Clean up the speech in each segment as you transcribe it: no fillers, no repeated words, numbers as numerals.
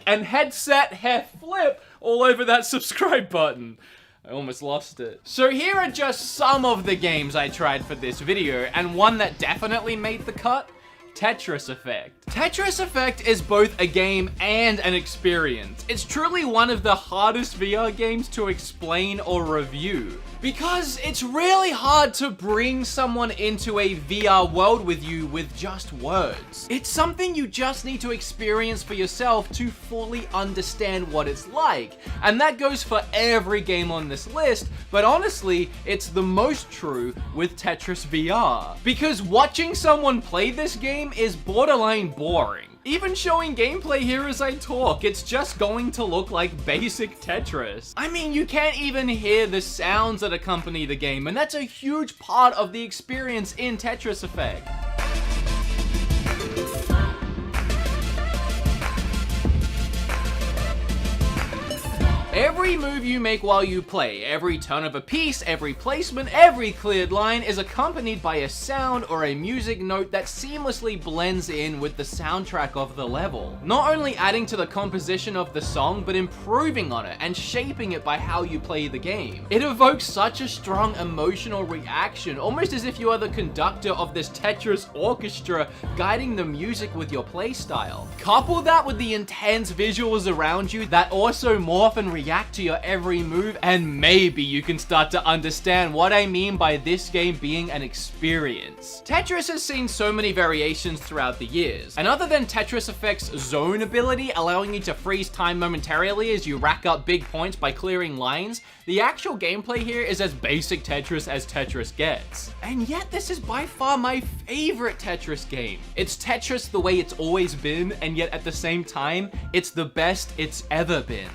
and headset hair flip all over that subscribe button. I almost lost it. So here are just some of the games I tried for this video, and one that definitely made the cut: Tetris Effect. Tetris Effect is both a game and an experience. It's truly one of the hardest VR games to explain or review, because it's really hard to bring someone into a VR world with you with just words. It's something you just need to experience for yourself to fully understand what it's like. And that goes for every game on this list, but honestly, it's the most true with Tetris VR. Because watching someone play this game is borderline boring. Even showing gameplay here as I talk, it's just going to look like basic Tetris. I mean, you can't even hear the sounds that accompany the game, and that's a huge part of the experience in Tetris Effect. Every move you make while you play, every turn of a piece, every placement, every cleared line is accompanied by a sound or a music note that seamlessly blends in with the soundtrack of the level. Not only adding to the composition of the song, but improving on it and shaping it by how you play the game. It evokes such a strong emotional reaction, almost as if you are the conductor of this Tetris orchestra guiding the music with your playstyle. Couple that with the intense visuals around you that also morph and react to your every move, and maybe you can start to understand what I mean by this game being an experience. Tetris has seen so many variations throughout the years, and other than Tetris Effect's zone ability, allowing you to freeze time momentarily as you rack up big points by clearing lines, the actual gameplay here is as basic Tetris as Tetris gets. And yet this is by far my favorite Tetris game. It's Tetris the way it's always been, and yet at the same time, it's the best it's ever been.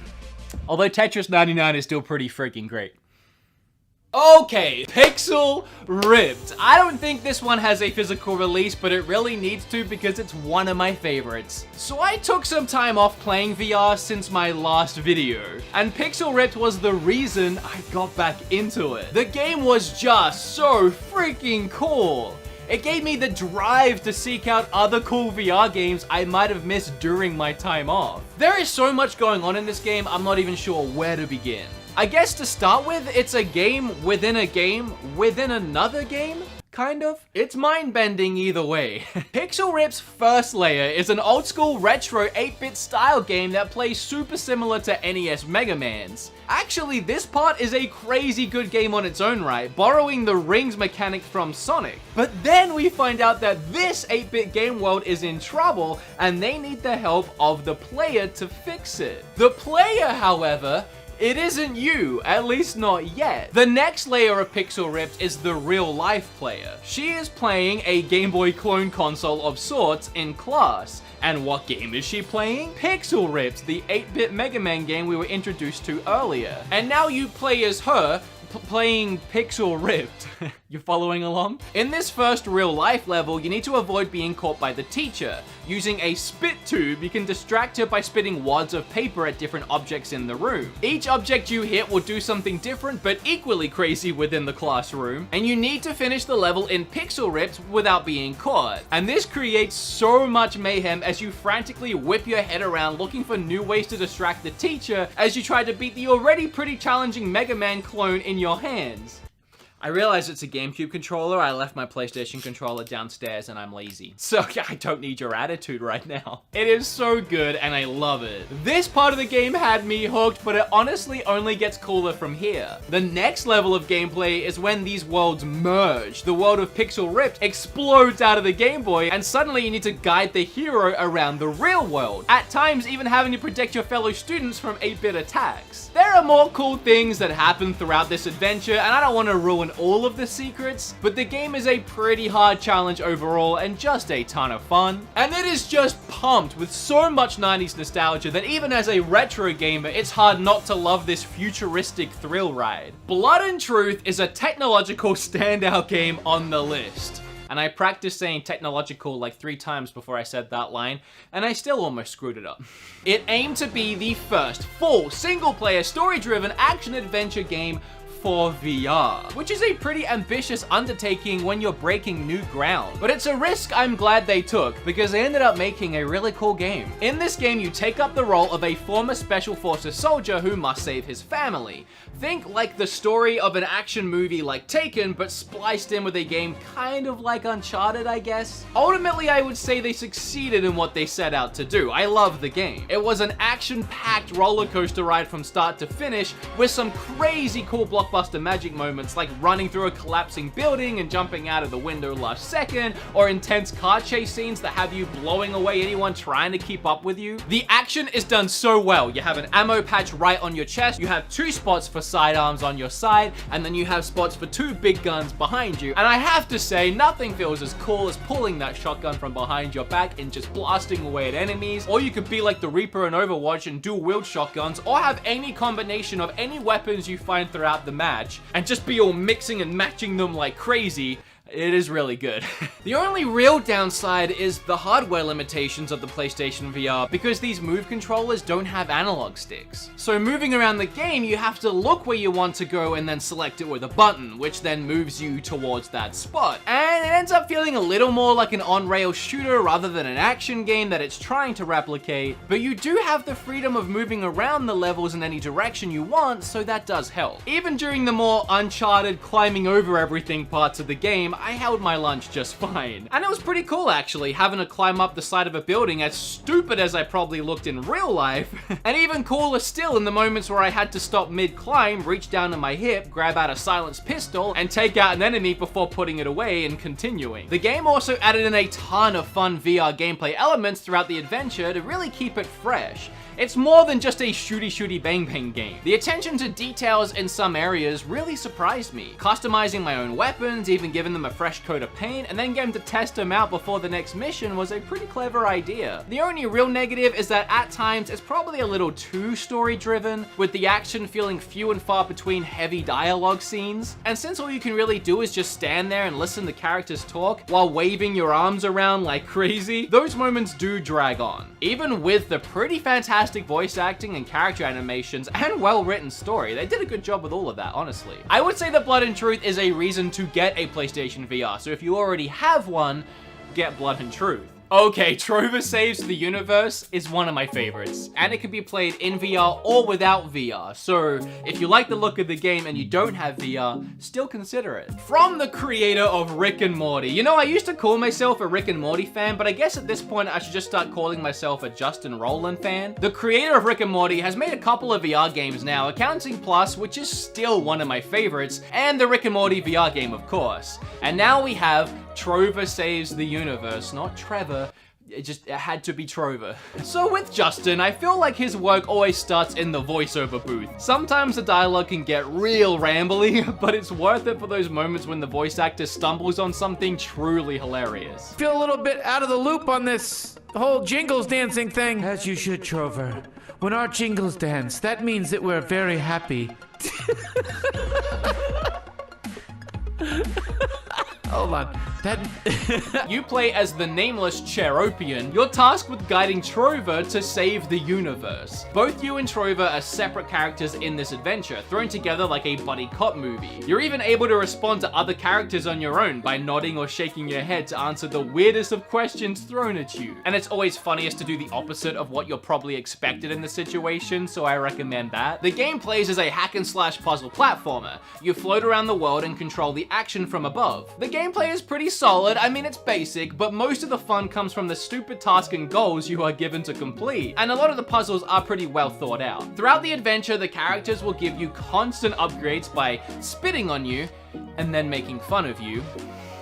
Although Tetris 99 is still pretty freaking great. Okay, Pixel Ripped. I don't think this one has a physical release, but it really needs to because it's one of my favorites. So I took some time off playing VR since my last video, and Pixel Ripped was the reason I got back into it. The game was just so freaking cool. It gave me the drive to seek out other cool VR games I might have missed during my time off. There is so much going on in this game, I'm not even sure where to begin. I guess to start with, it's a game within another game? Kind of. It's mind-bending either way. Pixel Ripped's first layer is an old-school retro 8-bit style game that plays super similar to NES Mega Man's. Actually, this part is a crazy good game on its own right, borrowing the rings mechanic from Sonic. But then we find out that this 8-bit game world is in trouble, and they need the help of the player to fix it. The player, however, it isn't you, at least not yet. The next layer of Pixel Ripped is the real-life player. She is playing a Game Boy clone console of sorts in class. And what game is she playing? Pixel Ripped, the 8-bit Mega Man game we were introduced to earlier. And now you play as her, playing Pixel Ripped. You following along? In this first real-life level, you need to avoid being caught by the teacher. Using a spit tube, you can distract her by spitting wads of paper at different objects in the room. Each object you hit will do something different but equally crazy within the classroom, and you need to finish the level in Pixel Ripped without being caught. And this creates so much mayhem as you frantically whip your head around looking for new ways to distract the teacher as you try to beat the already pretty challenging Mega Man clone in your hands. I realize it's a GameCube controller. I left my PlayStation controller downstairs and I'm lazy. So I don't need your attitude right now. It is so good and I love it. This part of the game had me hooked, but it honestly only gets cooler from here. The next level of gameplay is when these worlds merge. The world of Pixel Ripped explodes out of the Game Boy, and suddenly you need to guide the hero around the real world. At times, even having to protect your fellow students from 8-bit attacks. There are more cool things that happen throughout this adventure, and I don't want to ruin all of the secrets, but the game is a pretty hard challenge overall and just a ton of fun. And it is just pumped with so much 90s nostalgia that even as a retro gamer, it's hard not to love this futuristic thrill ride. Blood and Truth is a technological standout game on the list. And I practiced saying technological like 3 times before I said that line, and I still almost screwed it up. It aimed to be the first full single-player story-driven action-adventure game PS4VR, which is a pretty ambitious undertaking when you're breaking new ground. But it's a risk I'm glad they took, because they ended up making a really cool game. In this game, you take up the role of a former Special Forces soldier who must save his family. Think like the story of an action movie like Taken, but spliced in with a game kind of like Uncharted, I guess. Ultimately, I would say they succeeded in what they set out to do. I love the game. It was an action-packed roller coaster ride from start to finish, with some crazy cool blockbuster magic moments like running through a collapsing building and jumping out of the window last second, or intense car chase scenes that have you blowing away anyone trying to keep up with you. The action is done so well. You have an ammo patch right on your chest, you have 2 spots for sidearms on your side, and then you have spots for 2 big guns behind you. And I have to say, nothing feels as cool as pulling that shotgun from behind your back and just blasting away at enemies. Or you could be like the Reaper in Overwatch and dual wield shotguns, or have any combination of any weapons you find throughout the match and just be all mixing and matching them like crazy. It is really good. The only real downside is the hardware limitations of the PlayStation VR, because these Move controllers don't have analog sticks. So moving around the game, you have to look where you want to go and then select it with a button, which then moves you towards that spot. And it ends up feeling a little more like an on-rail shooter rather than an action game that it's trying to replicate. But you do have the freedom of moving around the levels in any direction you want, so that does help. Even during the more Uncharted climbing over everything parts of the game, I held my lunch just fine. And it was pretty cool actually, having to climb up the side of a building, as stupid as I probably looked in real life. And even cooler still in the moments where I had to stop mid-climb, reach down to my hip, grab out a silenced pistol, and take out an enemy before putting it away and continuing. The game also added in a ton of fun VR gameplay elements throughout the adventure to really keep it fresh. It's more than just a shooty bang bang game. The attention to details in some areas really surprised me. Customizing my own weapons, even giving them a fresh coat of paint, and then getting to test them out before the next mission was a pretty clever idea. The only real negative is that at times it's probably a little too story driven, with the action feeling few and far between heavy dialogue scenes. And since all you can really do is just stand there and listen to characters talk while waving your arms around like crazy, those moments do drag on. Even with the pretty fantastic voice acting and character animations and well-written story, they did a good job with all of that, honestly. I would say that Blood and Truth is a reason to get a PlayStation VR, so if you already have one, get Blood and Truth. Okay, Trover Saves the Universe is one of my favorites, and it can be played in VR or without VR, so if you like the look of the game and you don't have VR, still consider it. From the creator of Rick and Morty. You know, I used to call myself a Rick and Morty fan, but I guess at this point I should just start calling myself a Justin Roiland fan. The creator of Rick and Morty has made a couple of VR games now, Accounting Plus, which is still one of my favorites, and the Rick and Morty VR game, of course. And now we have Trover Saves the Universe, not Trevor. It had to be Trover. So with Justin, I feel like his work always starts in the voiceover booth. Sometimes the dialogue can get real rambly, but it's worth it for those moments when the voice actor stumbles on something truly hilarious. Feel a little bit out of the loop on this whole jingles dancing thing. As you should, Trover. When our jingles dance, that means that we're very happy. Hold on. You play as the nameless Cheropian. You're tasked with guiding Trover to save the universe. Both you and Trover are separate characters in this adventure, thrown together like a buddy cop movie. You're even able to respond to other characters on your own by nodding or shaking your head to answer the weirdest of questions thrown at you. And it's always funniest to do the opposite of what you're probably expected in the situation, so I recommend that. The game plays as a hack and slash puzzle platformer. You float around the world and control the action from above. The gameplay is pretty solid. I mean, it's basic, but most of the fun comes from the stupid tasks and goals you are given to complete, and a lot of the puzzles are pretty well thought out. Throughout the adventure, the characters will give you constant upgrades by spitting on you and then making fun of you.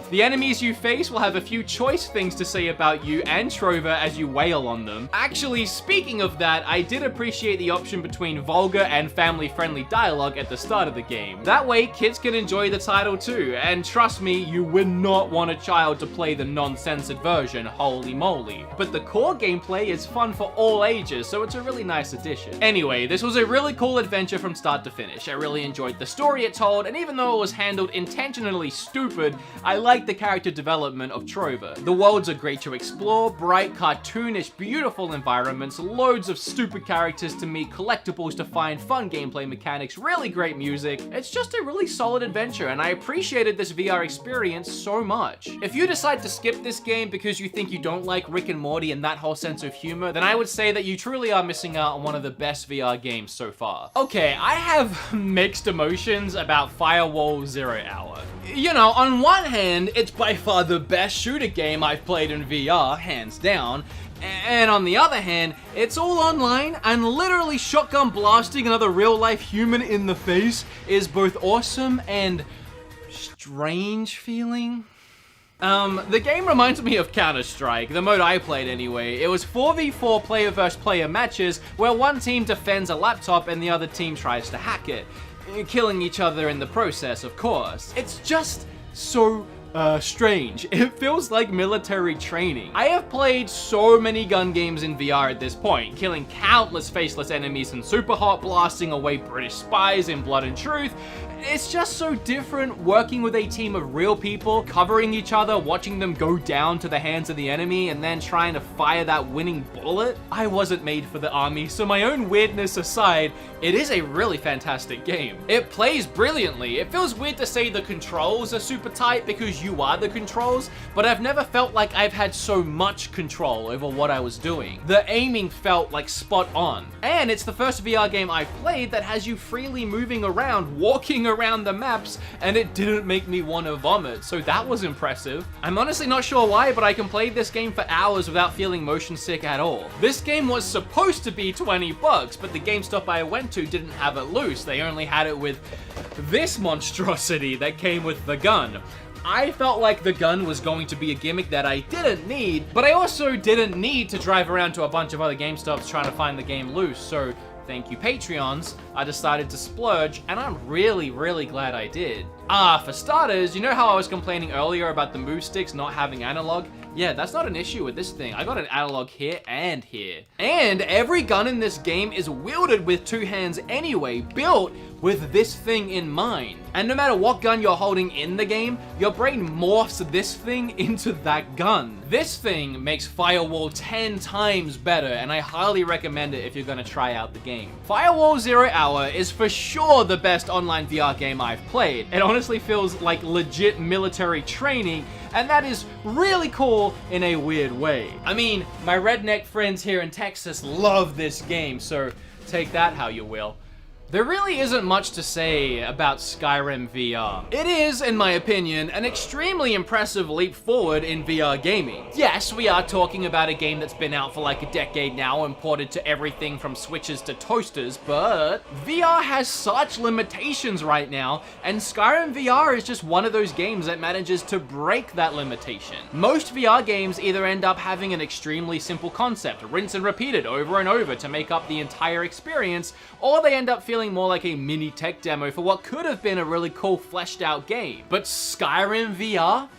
The enemies you face will have a few choice things to say about you and Trover as you wail on them. Actually, speaking of that, I did appreciate the option between vulgar and family-friendly dialogue at the start of the game. That way, kids can enjoy the title too, and trust me, you would not want a child to play the non-censored version, holy moly. But the core gameplay is fun for all ages, so it's a really nice addition. Anyway, this was a really cool adventure from start to finish. I really enjoyed the story it told, and even though it was handled intentionally stupid, I liked like the character development of Trover. The worlds are great to explore, bright, cartoonish, beautiful environments, loads of stupid characters to meet, collectibles to find, fun gameplay mechanics, really great music. It's just a really solid adventure, and I appreciated this VR experience so much. If you decide to skip this game because you think you don't like Rick and Morty and that whole sense of humor, then I would say that you truly are missing out on one of the best VR games so far. Okay, I have mixed emotions about Firewall Zero Hour. You know, on one hand, it's by far the best shooter game I've played in VR, hands down. And on the other hand, it's all online, and literally shotgun blasting another real-life human in the face is both awesome and strange feeling. The game reminds me of Counter-Strike, the mode I played anyway. It was 4v4 player versus player matches where one team defends a laptop and the other team tries to hack it, killing each other in the process, of course. It's just so strange. It feels like military training. I have played so many gun games in VR at this point, killing countless faceless enemies and super hot blasting away British spies in Blood and Truth. It's just so different working with a team of real people, covering each other, watching them go down to the hands of the enemy, and then trying to fire that winning bullet. I wasn't made for the army, so my own weirdness aside, it is a really fantastic game. It plays brilliantly. It feels weird to say the controls are super tight because you are the controls, but I've never felt like I've had so much control over what I was doing. The aiming felt like spot on. And it's the first VR game I've played that has you freely moving around, walking around the maps, and it didn't make me want to vomit, so that was impressive. I'm honestly not sure why, but I can play this game for hours without feeling motion sick at all. This game was supposed to be $20, but the GameStop I went to didn't have it loose. They only had it with this monstrosity that came with the gun. I felt like the gun was going to be a gimmick that I didn't need, but I also didn't need to drive around to a bunch of other GameStops trying to find the game loose, so thank you Patreons, I decided to splurge, and I'm really glad I did. For starters, you know how I was complaining earlier about the move sticks not having analog? Yeah, that's not an issue with this thing. I got an analog here and here. And every gun in this game is wielded with two hands anyway, built with this thing in mind. And no matter what gun you're holding in the game, your brain morphs this thing into that gun. This thing makes Firewall 10 times better, and I highly recommend it if you're gonna try out the game. Firewall Zero Hour is for sure the best online VR game I've played. It honestly feels like legit military training, and that is really cool in a weird way. I mean, my redneck friends here in Texas love this game, so take that how you will. There really isn't much to say about Skyrim VR. It is, in my opinion, an extremely impressive leap forward in VR gaming. Yes, we are talking about a game that's been out for like a decade now and ported to everything from Switches to toasters, but VR has such limitations right now, and Skyrim VR is just one of those games that manages to break that limitation. Most VR games either end up having an extremely simple concept, rinse and repeat it over and over to make up the entire experience, or they end up feeling more like a mini tech demo for what could have been a really cool fleshed out game. But Skyrim VR?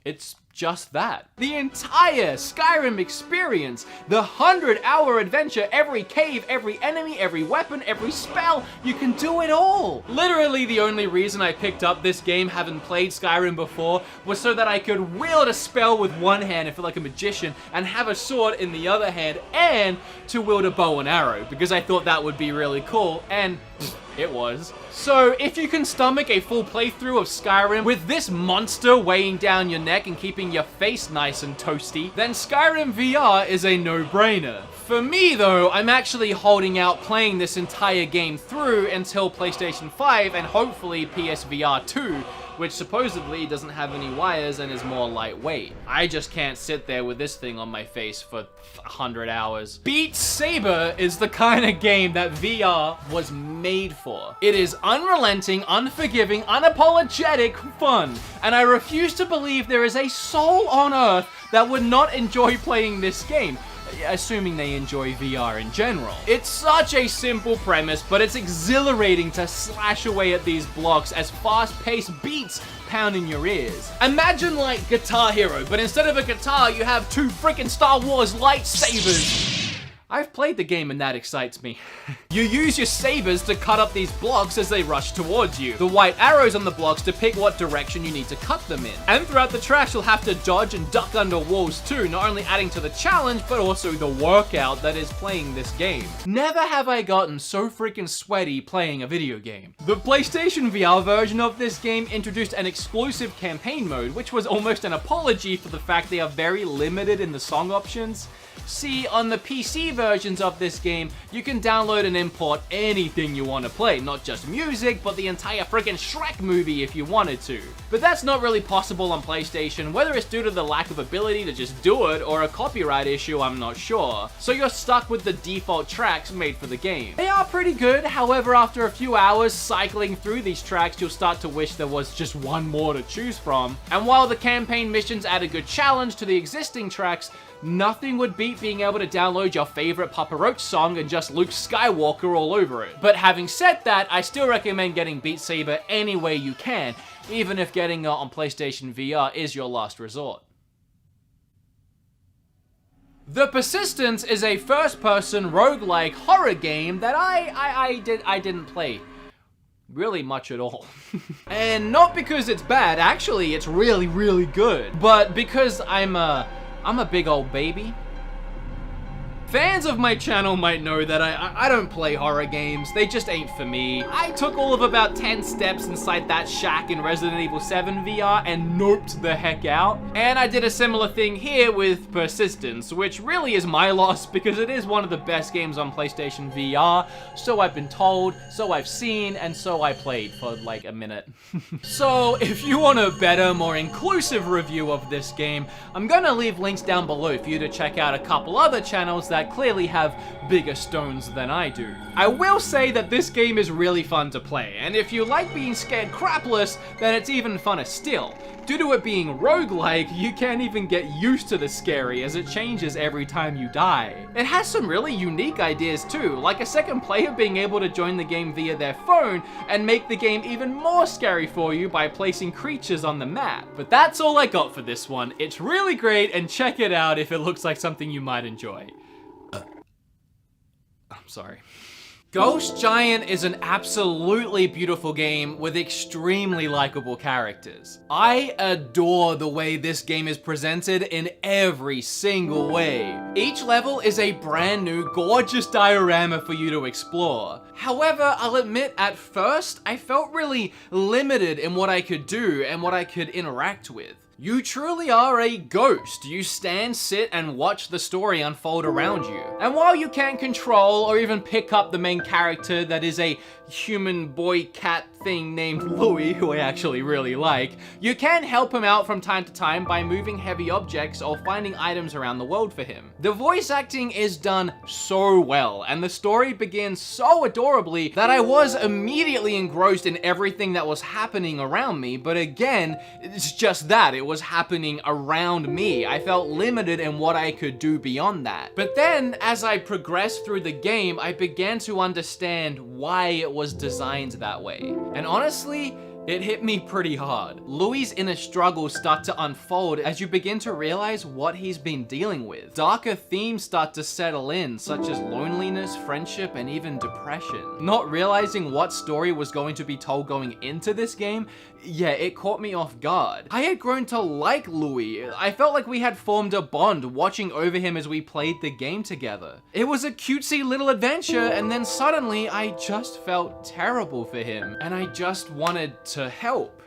It's just that. The entire Skyrim experience, the 100-hour adventure, every cave, every enemy, every weapon, every spell, you can do it all. Literally the only reason I picked up this game having played Skyrim before was so that I could wield a spell with one hand and feel like a magician and have a sword in the other hand and to wield a bow and arrow because I thought that would be really cool, and it was. So if you can stomach a full playthrough of Skyrim with this monster weighing down your neck and keeping your face nice and toasty, then Skyrim VR is a no-brainer. For me though, I'm actually holding out playing this entire game through until PlayStation 5 and hopefully PSVR 2, which supposedly doesn't have any wires and is more lightweight. I just can't sit there with this thing on my face for 100 hours. Beat Saber is the kind of game that VR was made for. It is unrelenting, unforgiving, unapologetic fun, and I refuse to believe there is a soul on Earth that would not enjoy playing this game, assuming they enjoy VR in general. It's such a simple premise, but it's exhilarating to slash away at these blocks as fast-paced beats pound in your ears. Imagine like Guitar Hero, but instead of a guitar, you have two freaking Star Wars lightsabers. I've played the game and that excites me. You use your sabers to cut up these blocks as they rush towards you. The white arrows on the blocks depict what direction you need to cut them in. And throughout the tracks, you'll have to dodge and duck under walls too, not only adding to the challenge, but also the workout that is playing this game. Never have I gotten so freaking sweaty playing a video game. The PlayStation VR version of this game introduced an exclusive campaign mode, which was almost an apology for the fact they are very limited in the song options. See, on the PC versions of this game, you can download and import anything you want to play, not just music, but the entire freaking Shrek movie if you wanted to. But that's not really possible on PlayStation, whether it's due to the lack of ability to just do it or a copyright issue, I'm not sure. So you're stuck with the default tracks made for the game. They are pretty good, however, after a few hours cycling through these tracks, you'll start to wish there was just one more to choose from. And while the campaign missions add a good challenge to the existing tracks, nothing would beat being able to download your favorite Papa Roach song and just Luke Skywalker all over it. But having said that, I still recommend getting Beat Saber any way you can, even if getting it on PlayStation VR is your last resort. The Persistence is a first-person roguelike horror game that I didn't play really much at all. And not because it's bad, actually it's really, really good, but because I'm a big old baby. Fans of my channel might know that I don't play horror games, they just ain't for me. I took all of about 10 steps inside that shack in Resident Evil 7 VR and noped the heck out. And I did a similar thing here with Persistence, which really is my loss because it is one of the best games on PlayStation VR, so I've been told, so I've seen, and so I played for like a minute. So if you want a better, more inclusive review of this game, I'm gonna leave links down below for you to check out a couple other channels that clearly have bigger stones than I do. I will say that this game is really fun to play, and if you like being scared crapless, then it's even funner still. Due to it being roguelike, you can't even get used to the scary as it changes every time you die. It has some really unique ideas too, like a second player being able to join the game via their phone and make the game even more scary for you by placing creatures on the map. But that's all I got for this one. It's really great, and check it out if it looks like something you might enjoy. I'm sorry. Ghost Giant is an absolutely beautiful game with extremely likable characters. I adore the way this game is presented in every single way. Each level is a brand new, gorgeous diorama for you to explore. However, I'll admit at first, I felt really limited in what I could do and what I could interact with. You truly are a ghost. You stand, sit, and watch the story unfold around you. And while you can't control or even pick up the main character that is a human boy cat thing named Louis, who I actually really like, you can help him out from time to time by moving heavy objects or finding items around the world for him. The voice acting is done so well, and the story begins so adorably that I was immediately engrossed in everything that was happening around me, but again, it's just that, it was happening around me. I felt limited in what I could do beyond that. But then, as I progressed through the game, I began to understand why it was designed that way. And honestly, it hit me pretty hard. Louis' inner struggles start to unfold as you begin to realize what he's been dealing with. Darker themes start to settle in, such as loneliness, friendship, and even depression. Not realizing what story was going to be told going into this game, yeah, it caught me off guard. I had grown to like Louis. I felt like we had formed a bond watching over him as we played the game together. It was a cutesy little adventure, and then suddenly I just felt terrible for him, and I just wanted to help,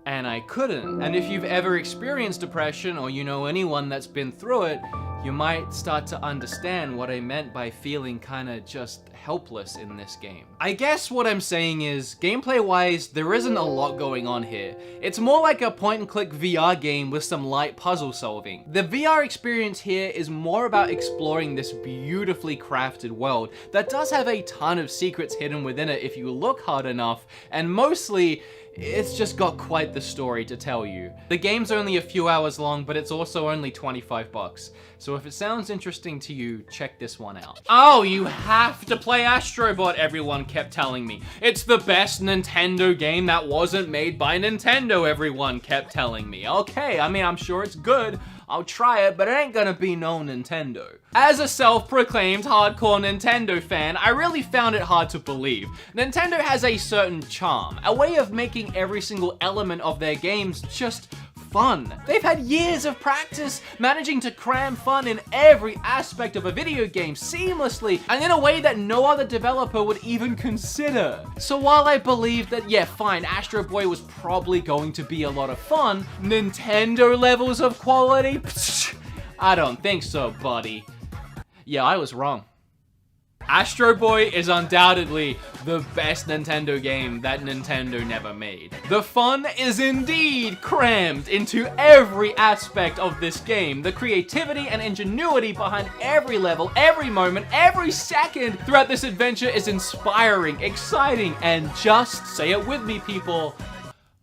and I couldn't. And if you've ever experienced depression, or you know anyone that's been through it, you might start to understand what I meant by feeling kinda just helpless in this game. I guess what I'm saying is, gameplay-wise, there isn't a lot going on here. It's more like a point-and-click VR game with some light puzzle solving. The VR experience here is more about exploring this beautifully crafted world that does have a ton of secrets hidden within it if you look hard enough, and mostly, it's just got quite the story to tell you. The game's only a few hours long, but it's also only 25 bucks. So if it sounds interesting to you, check this one out. Oh, you have to play Astrobot, everyone kept telling me. It's the best Nintendo game that wasn't made by Nintendo, everyone kept telling me. Okay, I mean, I'm sure it's good. I'll try it, but it ain't gonna be no Nintendo. As a self-proclaimed hardcore Nintendo fan, I really found it hard to believe. Nintendo has a certain charm, a way of making every single element of their games just fun. They've had years of practice managing to cram fun in every aspect of a video game seamlessly and in a way that no other developer would even consider. So while I believe that, yeah, fine, Astro Boy was probably going to be a lot of fun, Nintendo levels of quality? Psh, I don't think so, buddy. Yeah, I was wrong. Astro Boy is undoubtedly the best Nintendo game that Nintendo never made. The fun is indeed crammed into every aspect of this game. The creativity and ingenuity behind every level, every moment, every second throughout this adventure is inspiring, exciting, and just, say it with me, people,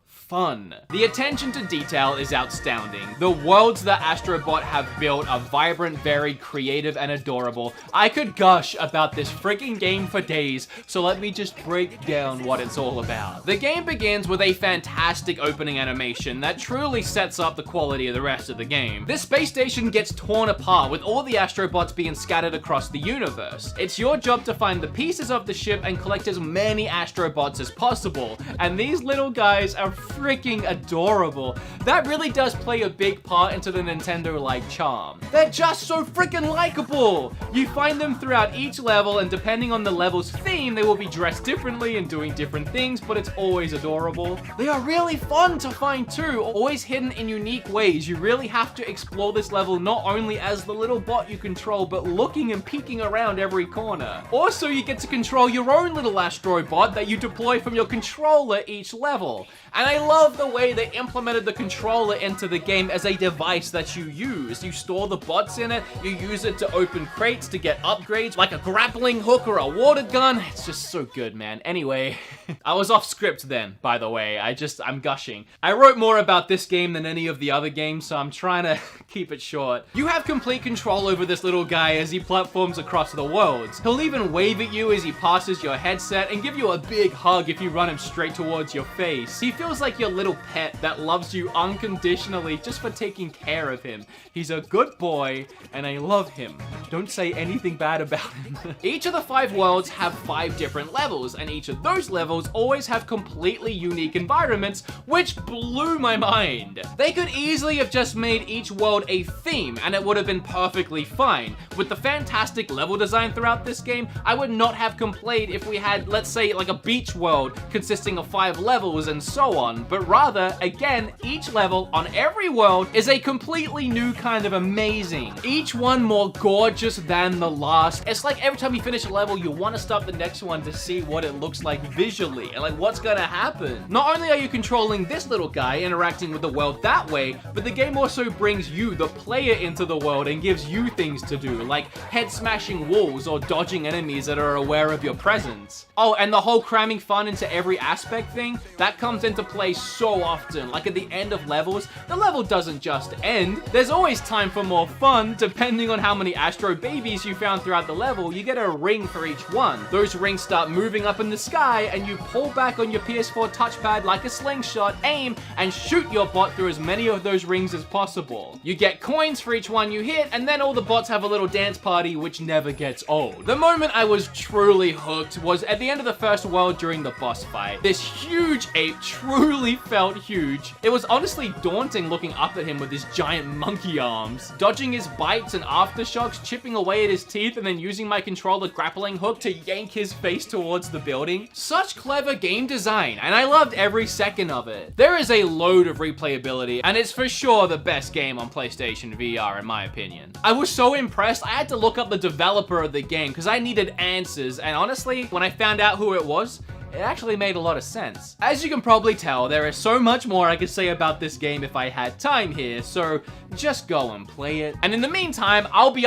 fun. The attention to detail is outstanding. The worlds that Astrobot have built are vibrant, varied, creative, and adorable. I could gush about this freaking game for days, so let me just break down what it's all about. The game begins with a fantastic opening animation that truly sets up the quality of the rest of the game. This space station gets torn apart with all the Astrobots being scattered across the universe. It's your job to find the pieces of the ship and collect as many Astrobots as possible, and these little guys are freaking adorable. That really does play a big part into the Nintendo-like charm. They're just so freaking likable! You find them throughout each level, and depending on the level's theme, they will be dressed differently and doing different things, but it's always adorable. They are really fun to find too, always hidden in unique ways. You really have to explore this level not only as the little bot you control, but looking and peeking around every corner. Also, you get to control your own little Astro Bot that you deploy from your controller each level. And I love the way they implemented the controller into the game as a device that you use. You store the bots in it, you use it to open crates to get upgrades like a grappling hook or a water gun. It's just so good, man. Anyway, I was off script then, by the way. I'm gushing. I wrote more about this game than any of the other games, so I'm trying to keep it short. You have complete control over this little guy as he platforms across the worlds. He'll even wave at you as he passes your headset and give you a big hug if you run him straight towards your face. He feels like your little pet that loves you unconditionally just for taking care of him. He's a good boy, and I love him. Don't say anything bad about him. Each of the 5 worlds have 5 different levels, and each of those levels always have completely unique environments, which blew my mind. They could easily have just made each world a theme, and it would have been perfectly fine. With the fantastic level design throughout this game, I would not have complained if we had, let's say, like a beach world consisting of 5 levels and so on, but rather, again, each level on every world is a completely new kind of amazing. Each one more gorgeous than the last. It's like every time you finish a level, you want to start the next one to see what it looks like visually and like what's gonna happen. Not only are you controlling this little guy, interacting with the world that way, but the game also brings you, the player, into the world and gives you things to do, like head-smashing walls or dodging enemies that are aware of your presence. Oh, and the whole cramming fun into every aspect thing, that comes into play so often. Like at the end of levels, the level doesn't just end. There's always time for more fun. Depending on how many Astro babies you found throughout the level, you get a ring for each one. Those rings start moving up in the sky, and you pull back on your PS4 touchpad like a slingshot, aim, and shoot your bot through as many of those rings as possible. You get coins for each one you hit, and then all the bots have a little dance party which never gets old. The moment I was truly hooked was at the end of the first world during the boss fight. This huge ape truly felt huge. It was honestly daunting looking up at him with his giant monkey arms. Dodging his bites and aftershocks, chipping away at his teeth, and then using my controller grappling hook to yank his face towards the building. Such clever game design, and I loved every second of it. There is a load of replayability, and it's for sure the best game on PlayStation VR in my opinion. I was so impressed, I had to look up the developer of the game because I needed answers, and honestly, when I found out who it was, it actually made a lot of sense. As you can probably tell, there is so much more I could say about this game if I had time here, so just go and play it. And in the meantime, I'll be